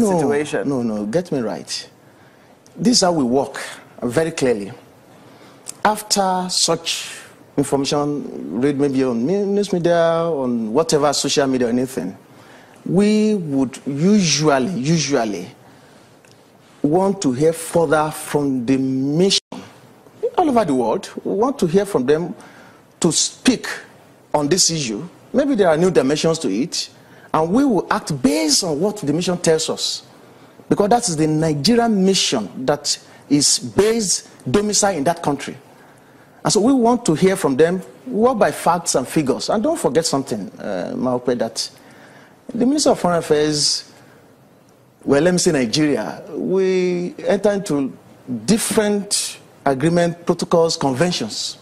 situation. No, get me right. This is how we work, very clearly. After such information, read maybe on news media, on whatever, social media or anything, we would usually want to hear further from the mission all over the world. We want to hear from them to speak on this issue. Maybe there are new dimensions to it, and we will act based on what the mission tells us, because that is the Nigerian mission that is based, domicile in that country. And so we want to hear from them, work by facts and figures. And don't forget something, Maope, that the Minister of Foreign Affairs, well, let me say Nigeria, we enter into different agreement, protocols, conventions.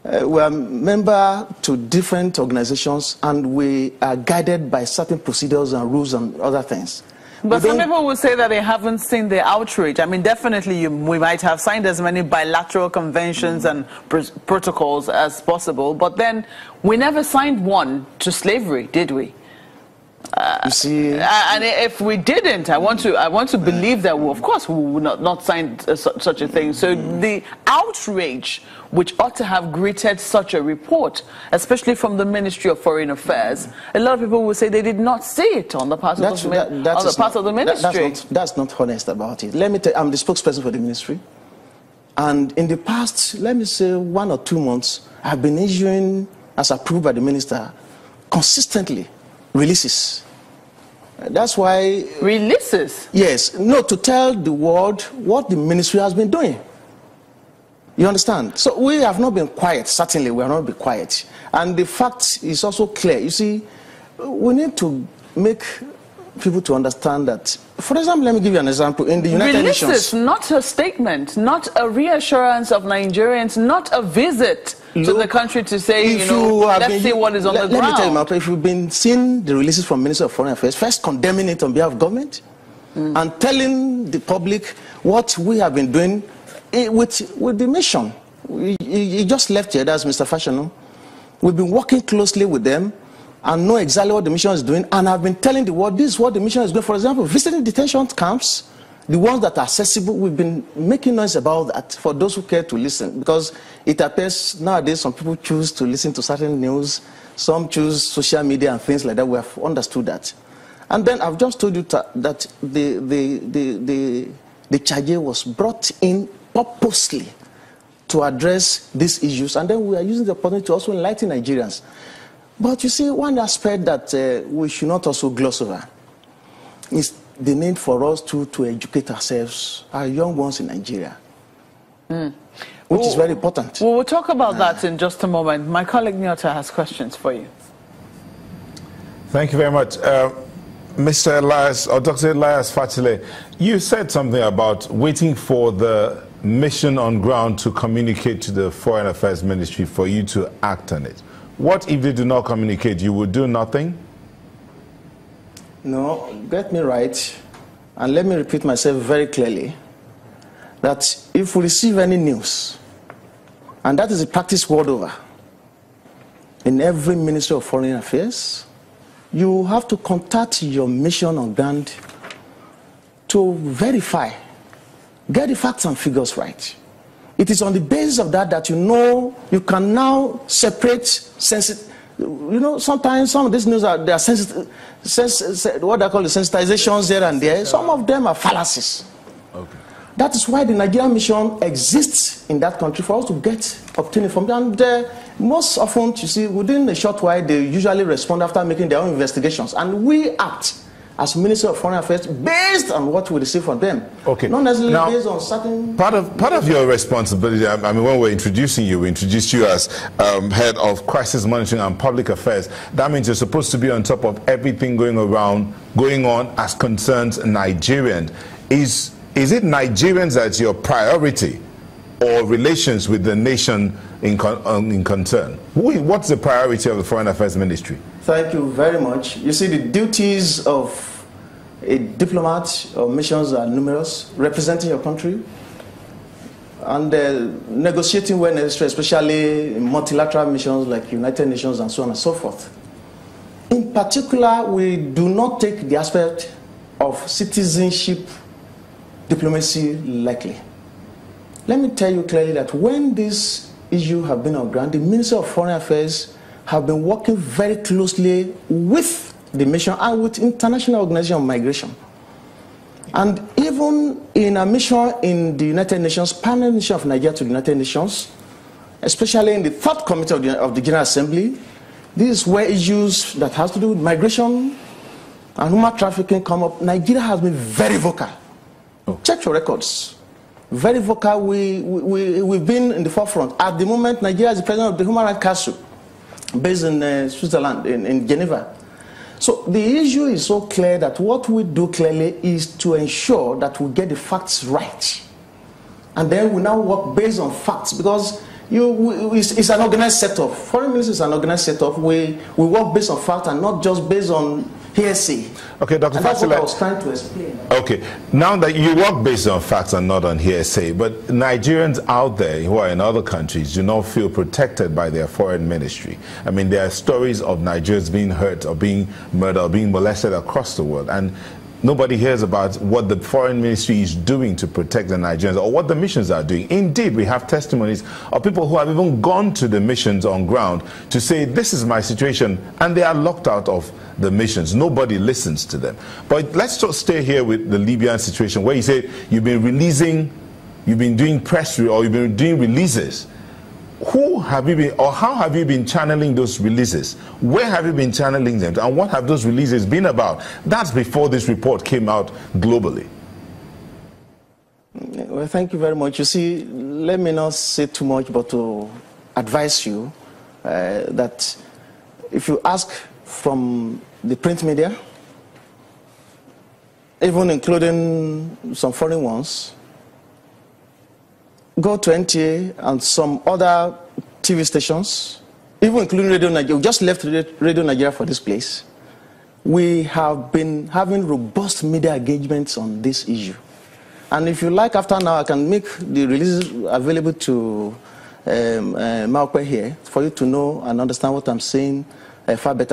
We are member to different organizations, and we are guided by certain procedures and rules and other things. But some people will say that they haven't seen the outreach. I mean, definitely we might have signed as many bilateral conventions and protocols as possible, but then we never signed one to slavery, did we? You see, and if we didn't, I want to believe that of course we would not sign such a thing. So the outrage which ought to have greeted such a report, especially from the Ministry of Foreign Affairs, a lot of people will say they did not see it on the part of the ministry. That's not honest about it. Let me tell you, I'm the spokesperson for the ministry, and in the past, let me say 1 or 2 months, I've been issuing, as approved by the minister, consistently releases. That's why... Releases? Yes. No, to tell the world what the ministry has been doing. You understand? So we have not been quiet. Certainly, we have not been quiet. And the fact is also clear. You see, we need to make people to understand that... For example, let me give you an example. In the United Nations... Releases, not a statement, not a reassurance of Nigerians, not a visit to the country to say, let's see what is on the ground. Let me tell you, Mapa, if you've been seeing the releases from Minister of Foreign Affairs, first condemning it on behalf of government, and telling the public what we have been doing with the mission. He just left here, that's Mr. Fashanu. We've been working closely with them and know exactly what the mission is doing, and I've been telling the world this is what the mission is doing. For example, visiting detention camps, the ones that are accessible, we've been making noise about that for those who care to listen, because it appears nowadays some people choose to listen to certain news, some choose social media and things like that. We have understood that. And then I've just told you that the charge was brought in purposely to address these issues, and then we are using the opportunity to also enlighten Nigerians. But you see, one aspect that we should not also gloss over is the need for us to educate ourselves, our young ones in Nigeria, which is very important. We'll talk about that in just a moment. My colleague Nyota has questions for you. Thank you very much. Mr. Elias, or Dr. Elias Fatile, you said something about waiting for the mission on ground to communicate to the Foreign Affairs Ministry for you to act on it. What if they do not communicate? You would do nothing? No, get me right, and let me repeat myself very clearly, that if we receive any news, and that is a practice world over, in every Ministry of Foreign Affairs, you have to contact your mission on ground to verify, get the facts and figures right. It is on the basis of that you can now separate sensitive. Sometimes some of these news they are sensitive, what I call the sensitizations here and there. Some of them are fallacies. Okay. That is why the Nigerian mission exists in that country, for us to obtain information. And most often, you see, within a short while, they usually respond after making their own investigations. And we act as Minister of Foreign Affairs based on what we receive from them. Okay. Not necessarily based on certain... Part of your responsibility, I mean, when we're introducing you, we introduced you as head of crisis monitoring and public affairs. That means you're supposed to be on top of everything going on as concerns Nigerians. Is it Nigerians that's your priority, or relations with the nation in concern? What's the priority of the Foreign Affairs Ministry? Thank you very much. You see, the duties of a diplomat or missions are numerous: representing your country and negotiating when necessary, especially in multilateral missions like United Nations and so on and so forth. In particular, we do not take the aspect of citizenship diplomacy likely? Let me tell you clearly that when this issue have been on ground, the Ministry of Foreign Affairs have been working very closely with the mission and with International Organization of Migration. And even in a mission in the United Nations, panel mission of Nigeria to the United Nations, especially in the third committee of the General Assembly, this is where issues that has to do with migration and human trafficking come up. Nigeria has been very vocal. Oh. Check your records. Very vocal. We've been in the forefront. At the moment, Nigeria is the president of the Human Rights Council, based in Switzerland, in Geneva. So the issue is so clear that what we do clearly is to ensure that we get the facts right. And then we now work based on facts, because it's an organized setup. Foreign ministry is an organized setup. We work based on facts and not just based on hearsay. Okay, Dr. Fasile, that's what I was trying to explain. Okay, now that you work based on facts and not on hearsay, but Nigerians out there who are in other countries do not feel protected by their foreign ministry. I mean, there are stories of Nigerians being hurt or being murdered or being molested across the world, and nobody hears about what the foreign ministry is doing to protect the Nigerians or what the missions are doing. Indeed, we have testimonies of people who have even gone to the missions on ground to say, this is my situation, and they are locked out of the missions. Nobody listens to them. But let's just stay here with the Libyan situation, where you say you've been doing press or you've been doing releases. Who have you been, or how have you been channeling those releases? Where have you been channeling them? And what have those releases been about? That's before this report came out globally. Well, thank you very much. You see, let me not say too much, but to advise you that if you ask from the print media, even including some foreign ones, go to NTA and some other TV stations, even including Radio Nigeria. We just left Radio Nigeria for this place. We have been having robust media engagements on this issue. And if you like, after now, I can make the releases available to Maokwe here for you to know and understand what I'm saying far better.